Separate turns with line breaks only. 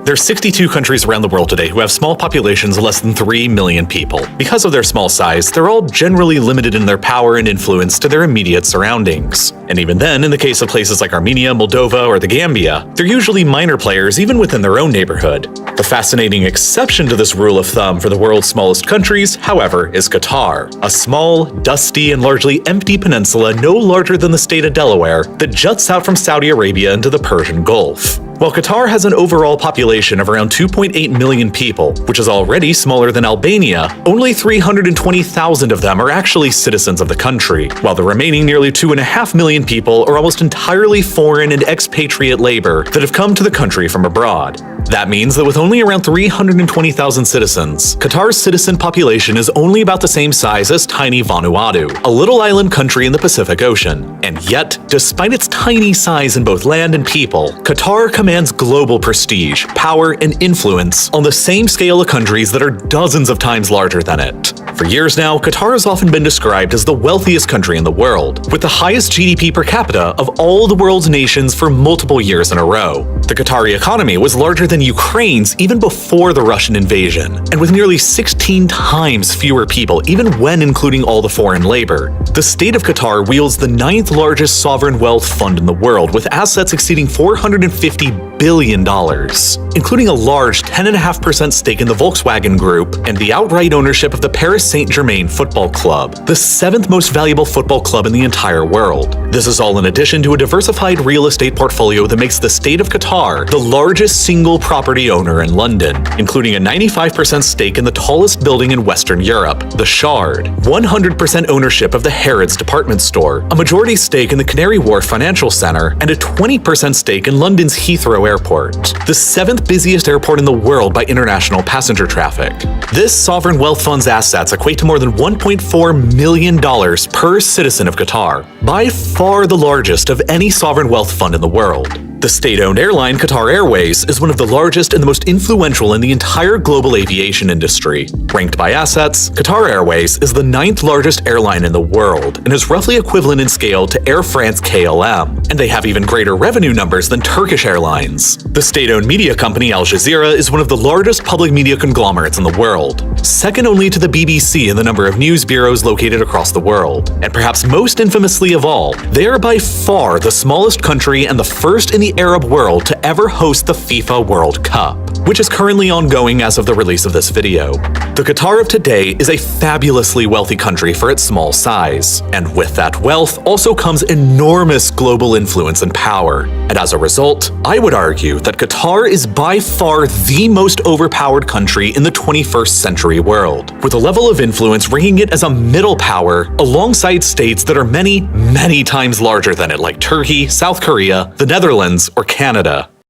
There are 62 countries around the world today who have small populations of less than 3 million people. Because of their small size, they're all generally limited in their power and influence to their immediate surroundings. And even then, in the case of places like Armenia, Moldova, or the Gambia, they're usually minor players even within their own neighborhood. The fascinating exception to this rule of thumb for the world's smallest countries, however, is Qatar, a small, dusty, and largely empty peninsula no larger than the state of Delaware that juts out from Saudi Arabia into the Persian Gulf. While Qatar has an overall population of around 2.8 million people, which is already smaller than Albania, only 320,000 of them are actually citizens of the country, while the remaining nearly 2.5 million people are almost entirely foreign and expatriate labor that have come to the country from abroad. That means that with only around 320,000 citizens, Qatar's citizen population is only about the same size as tiny Vanuatu, a little island country in the Pacific Ocean. And yet, despite its tiny size in both land and people, Qatar commands global prestige, power, and influence on the same scale of countries that are dozens of times larger than it. For years now, Qatar has often been described as the wealthiest country in the world, with the highest GDP per capita of all the world's nations for multiple years in a row. The Qatari economy was larger than Ukraine's even before the Russian invasion, and with nearly 16 times fewer people even when including all the foreign labor. The state of Qatar wields the 9th largest sovereign wealth fund in the world, with assets exceeding $450 billion, including a large 10.5% stake in the Volkswagen Group and the outright ownership of the Paris Saint-Germain Football Club, the 7th most valuable football club in the entire world. This is all in addition to a diversified real estate portfolio that makes the state of Qatar the largest single property owner in London, including a 95% stake in the tallest building in Western Europe, the Shard, 100% ownership of the Harrods department store, a majority stake in the Canary Wharf Financial Centre, and a 20% stake in London's Heathrow Airport, the 7th busiest airport in the world by international passenger traffic. This sovereign wealth fund's assets equate to more than $1.4 million per citizen of Qatar, by far the largest of any sovereign wealth fund in the world. The state-owned airline Qatar Airways is one of the largest and the most influential in the entire global aviation industry. Ranked by assets, Qatar Airways is the 9th largest airline in the world and is roughly equivalent in scale to Air France KLM, and they have even greater revenue numbers than Turkish Airlines. The state-owned media company Al Jazeera is one of the largest public media conglomerates in the world, second only to the BBC in the number of news bureaus located across the world. And perhaps most infamously of all, they are by far the smallest country and the first in the Arab world to ever host the FIFA World Cup, which is currently ongoing as of the release of this video. The Qatar of today is a fabulously wealthy country for its small size, and with that wealth also comes enormous global influence and power. And as a result, I would argue that Qatar is by far the most overpowered country in the 21st century world, with a level of influence ranking it as a middle power alongside states that are many, many times larger than it, like Turkey, South Korea, the Netherlands, or Canada.